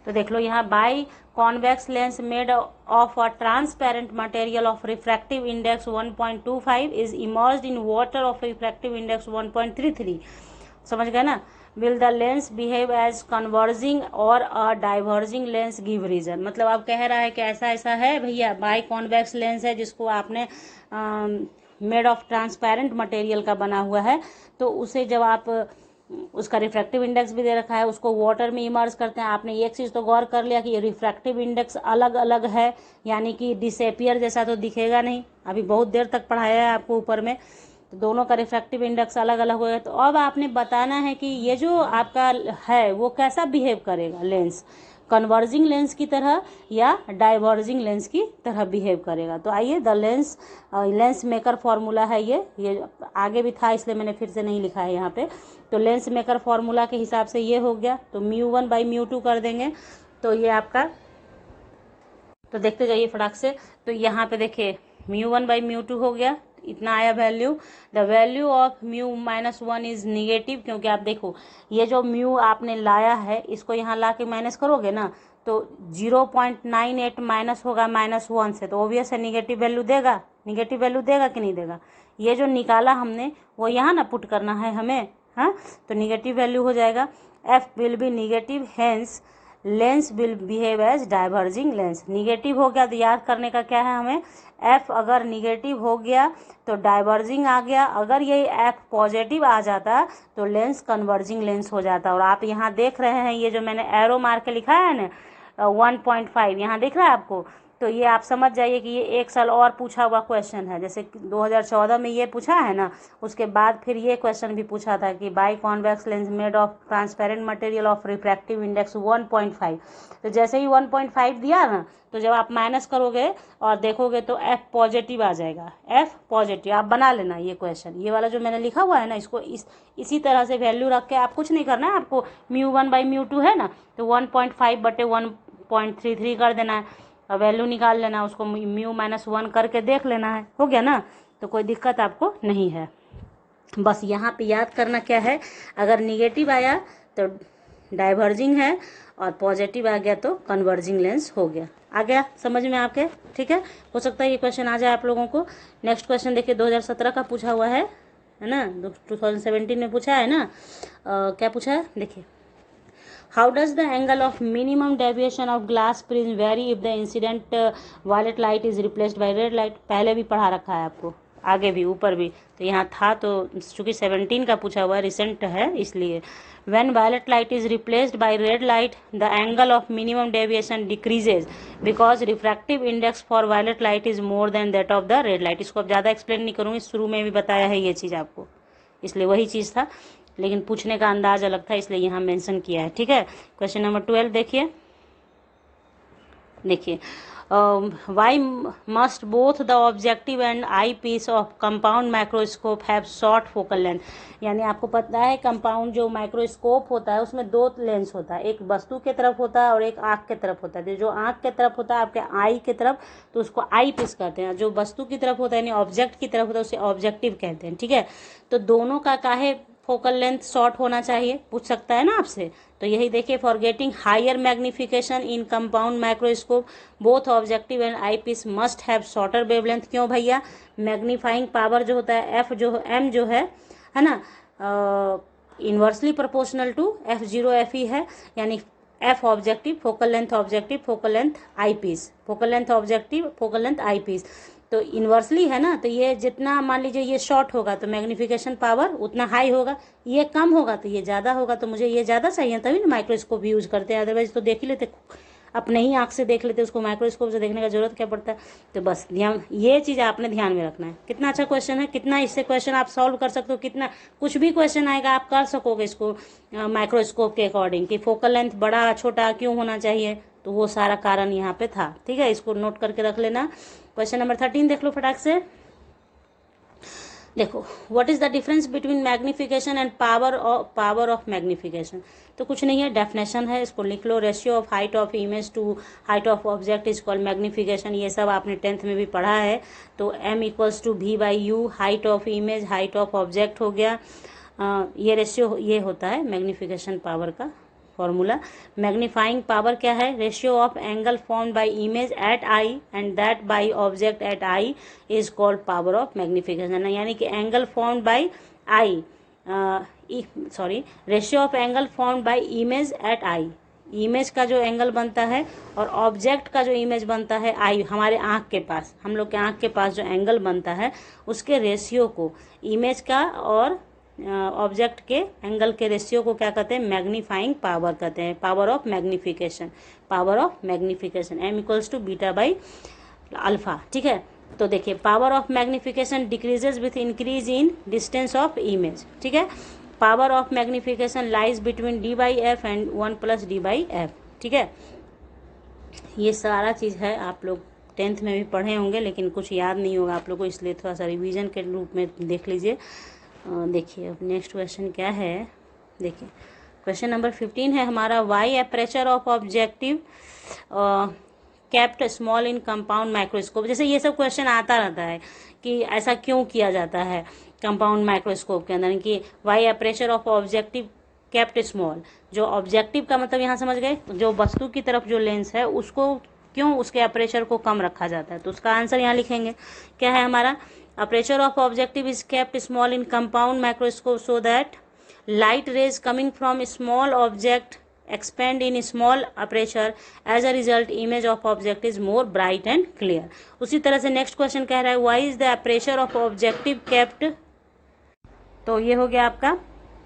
तो देख लो यहाँ, biconvex lens made of a transparent material of refractive index 1.25 is immersed in water of refractive index 1.33। समझ गए ना। Will the lens behave as converging और a diverging lens give reason. मतलब अब कह रहा है कि ऐसा ऐसा है भैया, बाई कॉन्वेक्स लेंस है जिसको आपने मेड ऑफ ट्रांसपेरेंट मटेरियल का बना हुआ है, तो उसे जब आप उसका रिफ्रैक्टिव इंडेक्स भी दे रखा है, उसको वाटर में इमर्ज करते हैं। आपने एक चीज़ तो गौर कर लिया कि ये रिफ्रैक्टिव इंडेक्स अलग अलग है, यानी कि डिसएपियर जैसा तो दिखेगा नहीं। अभी बहुत देर तक पढ़ाया है आपको ऊपर में, तो दोनों का रिफ्रैक्टिव इंडेक्स अलग अलग होगा। तो अब आपने बताना है कि ये जो आपका है वो कैसा बिहेव करेगा लेंस, कन्वर्जिंग लेंस की तरह या डाइवर्जिंग लेंस की तरह बिहेव करेगा। तो आइए, द लेंस मेकर फॉर्मूला है ये आगे भी था इसलिए मैंने फिर से नहीं लिखा है यहाँ पे। तो लेंस मेकर फॉर्मूला के हिसाब से ये हो गया, तो μ1/μ2 कर देंगे, तो ये आपका, तो देखते जाइए फटाक से। तो यहाँ पे देखिए μ1/μ2 हो गया, इतना आया value. The value of μ-1 is negative, क्योंकि आप देखो ये जो म्यू आपने लाया है इसको यहाँ ला के माइनस करोगे ना, तो 0.98 माइनस होगा -1 से, तो ऑब्वियस है निगेटिव वैल्यू देगा। निगेटिव वैल्यू देगा कि नहीं देगा। ये जो निकाला हमने वो यहाँ ना पुट करना है हमें, हाँ, तो निगेटिव वैल्यू हो जाएगा। F will be negative, hence lens will behave as diverging lens. Negative हो गया तो याद करने का क्या है हमें, एफ अगर निगेटिव हो गया तो डाइवर्जिंग आ गया, अगर ये एफ पॉजिटिव आ जाता तो लेंस कन्वर्जिंग लेंस हो जाता। और आप यहाँ देख रहे हैं ये जो मैंने एरो मार के लिखा है ना 1.5, यहाँ दिख रहा है आपको, तो ये आप समझ जाइए कि ये एक साल और पूछा हुआ क्वेश्चन है। जैसे 2014 में ये पूछा है ना, उसके बाद फिर ये क्वेश्चन भी पूछा था कि by convex lens made of transparent material of refractive index 1.5। तो जैसे ही 1.5 दिया ना, तो जब आप माइनस करोगे और देखोगे तो एफ पॉजिटिव आ जाएगा, एफ पॉजिटिव। आप बना लेना ये क्वेश्चन, ये वाला जो मैंने लिखा हुआ है ना, इसको इसी तरह से वैल्यू रख के आप कुछ नहीं करना है आपको। μ1/μ2 है ना, तो 1.5/1.33 कर देना है, वैल्यू निकाल लेना, उसको μ-1 करके देख लेना है, हो गया ना। तो कोई दिक्कत आपको नहीं है। बस यहाँ पे याद करना क्या है, अगर निगेटिव आया तो डाइवर्जिंग है और पॉजिटिव आ गया तो कन्वर्जिंग लेंस हो गया। आ गया समझ में आपके, ठीक है। हो सकता है ये क्वेश्चन आ जाए आप लोगों को। नेक्स्ट क्वेश्चन देखिए 2017 का पूछा हुआ है ना, 2017 में पूछा है ना। क्या पूछा है देखिए, how does the angle of minimum deviation of glass prism vary if the incident violet light is replaced by red light. पहले भी पढ़ा रखा है आपको, आगे भी ऊपर भी, तो यहाँ था, तो चूंकि 17 का पूछा हुआ है, रिसेंट है इसलिए। When violet light is replaced by red light the angle of minimum deviation decreases because refractive index for violet light is more than that of the red light. इसको अब ज़्यादा एक्सप्लेन नहीं करूँगी, शुरू में भी बताया है ये चीज़ आपको, इसलिए वही चीज़ था, लेकिन पूछने का अंदाज अलग था इसलिए यहाँ मेंशन किया है, ठीक है। क्वेश्चन नंबर 12 देखिए, why must both the objective and eyepiece of compound microscope have short focal length. यानी आपको पता है कंपाउंड जो माइक्रोस्कोप होता है उसमें दो लेंस होता है, एक वस्तु के तरफ होता है और एक आँख के तरफ होता है। जो आँख के तरफ होता है आपके आई के तरफ, तो उसको आई पीस कहते हैं। जो वस्तु की तरफ होता है यानी ऑब्जेक्ट की तरफ होता है उसे ऑब्जेक्टिव कहते हैं, ठीक है। तो दोनों का काहे फोकल लेंथ शॉर्ट होना चाहिए, पूछ सकता है ना आपसे। तो यही देखिए, for getting higher magnification in compound microscope both objective and eyepiece must have shorter wavelength. क्यों भैया, मैग्नीफाइंग पावर जो होता है एफ जो एम जो है ना, inversely proportional to F0 FE है, यानी F objective focal length objective focal length eyepiece, focal length objective focal length eyepiece, तो इन्वर्सली है ना। तो ये जितना मान लीजिए ये शॉर्ट होगा तो मैग्निफिकेशन पावर उतना हाई होगा, ये कम होगा तो ये ज़्यादा होगा। तो मुझे ये ज़्यादा चाहिए तभी ना माइक्रोस्कोप यूज करते हैं, अदरवाइज तो देख ही लेते अपने ही आँख से देख लेते, उसको माइक्रोस्कोप से देखने का जरूरत क्या पड़ता है। तो बस ध्यान, ये चीज़ आपने ध्यान में रखना है। कितना अच्छा क्वेश्चन है, कितना इससे क्वेश्चन आप सॉल्व कर सकते हो, कितना कुछ भी क्वेश्चन आएगा आप कर सकोगे इसको माइक्रोस्कोप के अकॉर्डिंग, कि फोकल लेंथ बड़ा छोटा क्यों होना चाहिए, तो वो सारा कारण यहाँ पे था। ठीक है, इसको नोट करके रख लेना। क्वेश्चन नंबर 13 देख लो फटाक से। देखो, what is the difference between magnification and power of magnification. तो कुछ नहीं है, डेफिनेशन है, इसको लिख लो। Ratio of height of image to height of object is called magnification. ये सब आपने 10th में भी पढ़ा है। तो m equals to v/u, height of image, height of object हो गया। ये रेशियो ये होता है मैग्निफिकेशन पावर का फॉर्मूला। मैग्नीफाइंग पावर क्या है, ratio of angle formed by image at eye and that by object at eye is called power of magnification. यानी कि angle formed by eye, ratio of angle formed by image at eye, image का जो angle बनता है और object का जो image बनता है आई, हमारे आँख के पास, हम लोग के आँख के पास जो एंगल बनता है उसके रेशियो को, इमेज का और ऑब्जेक्ट के एंगल के रेशियो को क्या कहते हैं, मैग्नीफाइंग पावर कहते हैं, power of magnification. Power of magnification m equals to beta by alpha. ठीक है, तो देखिए power of magnification decreases with increase in distance of image. ठीक है, power of magnification lies between d/f and 1 + d/f। ठीक है, ये सारा चीज़ है, आप लोग 10th में भी पढ़े होंगे लेकिन कुछ याद नहीं होगा आप लोग को, इसलिए थोड़ा सा रिवीजन के रूप में देख लीजिए। देखिए अब नेक्स्ट क्वेश्चन क्या है। देखिए क्वेश्चन नंबर 15 है हमारा, why aperture of objective kept small in compound microscope. जैसे ये सब क्वेश्चन आता रहता है कि ऐसा क्यों किया जाता है कंपाउंड माइक्रोस्कोप के अंदर, कि why aperture of objective kept small. जो ऑब्जेक्टिव का मतलब यहाँ समझ गए, जो वस्तु की तरफ जो लेंस है उसको क्यों उसके अपर्चर को कम रखा जाता है। तो उसका आंसर यहाँ लिखेंगे, क्या है हमारा, aperture of objective is kept small in compound microscope so that light rays coming from a small object expand in small aperture. As a result image of object is more bright and clear. उसी तरह से next question कह रहा है, why is the aperture of objective kept, तो ये हो गया आपका।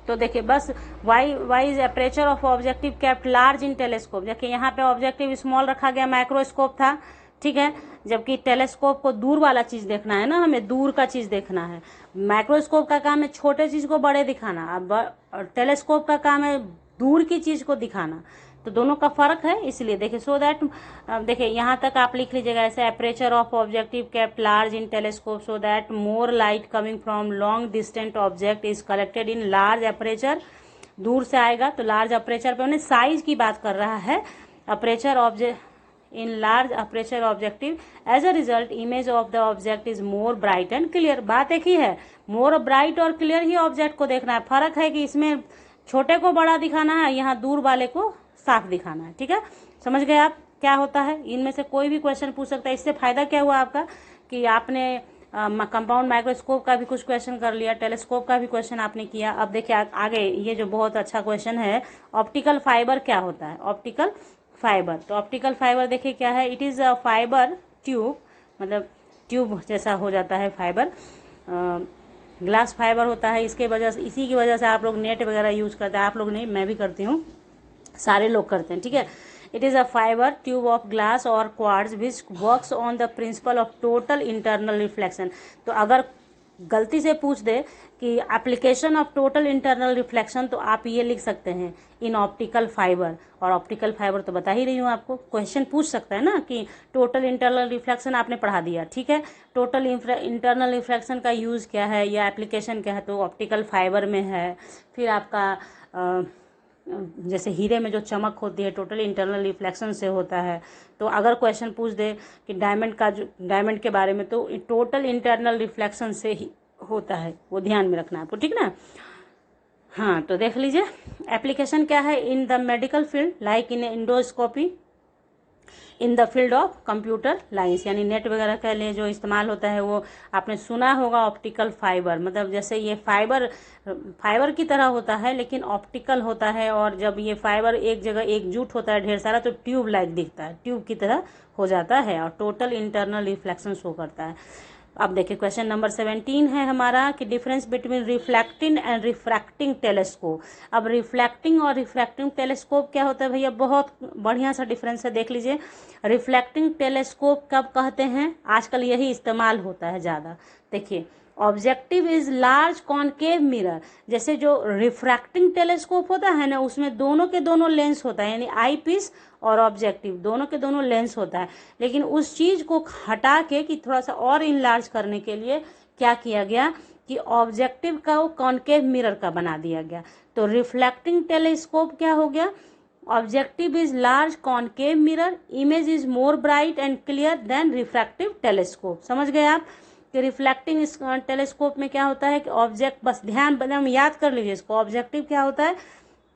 तो देखिए बस why is aperture of objective kept large in telescope। देखिए यहाँ पे ऑब्जेक्टिव स्मॉल रखा गया, माइक्रोस्कोप था, ठीक है, जबकि टेलीस्कोप को दूर वाला चीज देखना है ना, हमें दूर का चीज देखना है। माइक्रोस्कोप का काम है छोटे चीज को बड़े दिखाना, अब टेलीस्कोप का काम है दूर की चीज को दिखाना। तो दोनों का फर्क है, इसलिए देखिए सो दैट, देखिए यहाँ तक आप लिख लीजिएगा ऐसे, aperture of objective kept large in telescope so that more light coming from long distant object is collected in large aperture. दूर से आएगा तो लार्ज अपर्चर पे, उन्हें साइज की बात कर रहा है, aperture object in large aperture objective, as a result image of the object is more bright and clear। बात एक ही है, more bright और clear ही ऑब्जेक्ट को देखना है। फर्क है कि इसमें छोटे को बड़ा दिखाना है, यहाँ दूर वाले को साफ दिखाना है। ठीक है, समझ गए आप क्या होता है। इनमें से कोई भी क्वेश्चन पूछ सकता है। इससे फायदा क्या हुआ आपका कि आपने कंपाउंड माइक्रोस्कोप का भी कुछ क्वेश्चन कर लिया, टेलीस्कोप का भी क्वेश्चन आपने किया। अब देखिए आगे ये जो बहुत अच्छा क्वेश्चन है, ऑप्टिकल फाइबर क्या होता है, ऑप्टिकल फाइबर। तो ऑप्टिकल फाइबर देखिए क्या है, it is a fibre tube, मतलब ट्यूब जैसा हो जाता है फाइबर, ग्लास फाइबर होता है। इसके वजह से, इसी की वजह से आप लोग नेट वगैरह यूज करते हैं। आप लोग नहीं, मैं भी करती हूँ, सारे लोग करते हैं। ठीक है, it is a fibre tube of glass और quartz which works on the principle of total internal reflection. तो अगर गलती से पूछ दे कि application of total internal reflection, तो आप ये लिख सकते हैं इन ऑप्टिकल फाइबर। और ऑप्टिकल फाइबर तो बता ही रही हूँ आपको, क्वेश्चन पूछ सकता है ना कि टोटल इंटरनल रिफ्लेक्शन आपने पढ़ा दिया। ठीक है, टोटल इंटरनल रिफ्लेक्शन का यूज़ क्या है या एप्लीकेशन क्या है, तो ऑप्टिकल फाइबर में है। फिर आपका जैसे हीरे में जो चमक होती है टोटल इंटरनल रिफ्लेक्शन से होता है। तो अगर क्वेश्चन पूछ दे कि डायमंड के बारे में, तो टोटल इंटरनल रिफ्लेक्शन से ही होता है, वो ध्यान में रखना है आपको। ठीक ना, हाँ, तो देख लीजिए एप्लीकेशन क्या है, in the medical field like in endoscopy, in the field of computer lines, यानी नेट वगैरह के लिए जो इस्तेमाल होता है वो आपने सुना होगा ऑप्टिकल फाइबर। मतलब जैसे ये फाइबर की तरह होता है लेकिन ऑप्टिकल होता है, और जब ये फाइबर एक जगह एकजुट होता है ढेर सारा, तो ट्यूब लाइक दिखता है, ट्यूब की तरह हो जाता है, और टोटल इंटरनल रिफ्लेक्शन शो करता है। अब देखिए क्वेश्चन नंबर 17 है हमारा कि difference between reflecting and refracting telescope. अब रिफ्लेक्टिंग और रिफ्रैक्टिंग टेलीस्कोप क्या होता है भैया, बहुत बढ़िया सा डिफरेंस है, देख लीजिए। रिफ्लेक्टिंग टेलीस्कोप कब कहते हैं, आजकल यही इस्तेमाल होता है ज़्यादा। देखिए objective is large concave mirror, जैसे जो रिफ्रैक्टिंग टेलीस्कोप होता है ना, उसमें दोनों के दोनों लेंस होता है, यानी आई पीस और ऑब्जेक्टिव दोनों के दोनों लेंस होता है। लेकिन उस चीज को हटा के कि थोड़ा सा और इनलार्ज करने के लिए क्या किया गया कि ऑब्जेक्टिव का वो कॉनकेव मिरर का बना दिया गया। तो रिफ्लेक्टिंग टेलीस्कोप क्या हो गया, objective is large concave mirror, image is more bright and clear than refractive telescope. समझ गए आप कि रिफ्लेक्टिंग टेलीस्कोप में क्या होता है कि ऑब्जेक्ट, बस ध्यान याद कर लीजिए इसको, ऑब्जेक्टिव क्या होता है,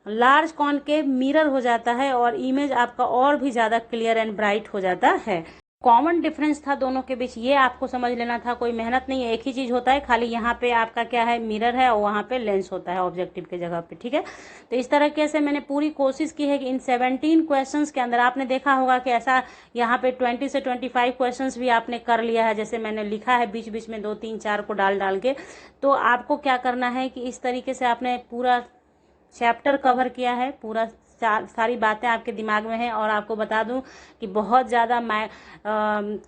लार्ज कॉनकेव मिरर हो जाता है और इमेज आपका और भी ज़्यादा क्लियर एंड ब्राइट हो जाता है। कॉमन डिफरेंस था दोनों के बीच, ये आपको समझ लेना था, कोई मेहनत नहीं है, एक ही चीज़ होता है, खाली यहाँ पे आपका क्या है, मिरर है और वहाँ पे लेंस होता है ऑब्जेक्टिव के जगह पे, ठीक है। तो इस तरीके से मैंने पूरी कोशिश की है कि इन 17 क्वेश्चंस के अंदर आपने देखा होगा कि ऐसा यहाँ पे 20 से 25 क्वेश्चंस भी आपने कर लिया है, जैसे मैंने लिखा है बीच बीच में 2 3 4 को डाल के। तो आपको क्या करना है कि इस तरीके से आपने पूरा चैप्टर कवर किया है, पूरा सारी बातें आपके दिमाग में हैं। और आपको बता दूं कि बहुत ज़्यादा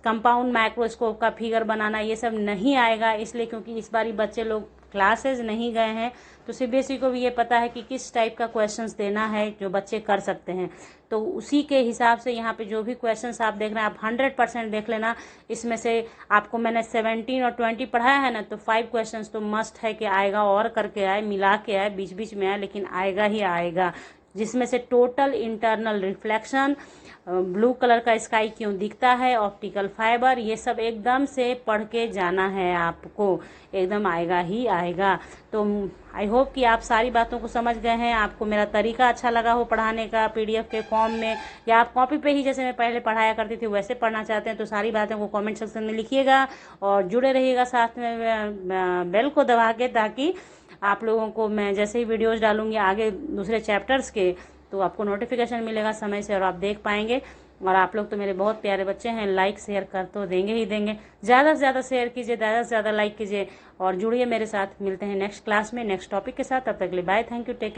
कंपाउंड माइक्रोस्कोप का फिगर बनाना ये सब नहीं आएगा, इसलिए क्योंकि इस बारी बच्चे लोग क्लासेस नहीं गए हैं, तो सीबीएसई को भी ये पता है कि किस टाइप का क्वेश्चंस देना है जो बच्चे कर सकते हैं। तो उसी के हिसाब से यहाँ पे जो भी क्वेश्चंस आप देख रहे हैं आप 100% देख लेना। इसमें से आपको मैंने 17 और 20 पढ़ाया है ना, तो 5 क्वेश्चंस तो मस्ट है कि आएगा, और करके आए, मिला के आए, बीच बीच में आए, लेकिन आएगा ही आएगा। जिसमें से total internal reflection, blue colour का स्काई क्यों दिखता है, ऑप्टिकल फाइबर, ये सब एकदम से पढ़ के जाना है आपको, एकदम आएगा ही आएगा। तो आई होप कि आप सारी बातों को समझ गए हैं, आपको मेरा तरीका अच्छा लगा हो पढ़ाने का, पीडीएफ के फॉर्म में या आप कॉपी पे ही जैसे मैं पहले पढ़ाया करती थी वैसे पढ़ना चाहते हैं तो सारी बातों को कमेंट सेक्शन में लिखिएगा और जुड़े रहिएगा साथ में बेल को दबा के, ताकि आप लोगों को मैं जैसे ही वीडियोज़ डालूंगी आगे दूसरे चैप्टर्स के, तो आपको नोटिफिकेशन मिलेगा समय से और आप देख पाएंगे। और आप लोग तो मेरे बहुत प्यारे बच्चे हैं, लाइक शेयर कर तो देंगे ही देंगे, ज़्यादा से ज़्यादा शेयर कीजिए, ज़्यादा से ज़्यादा लाइक कीजिए और जुड़िए मेरे साथ। मिलते हैं नेक्स्ट क्लास में नेक्स्ट टॉपिक के साथ, तब तक के लिए bye, thank you, take care.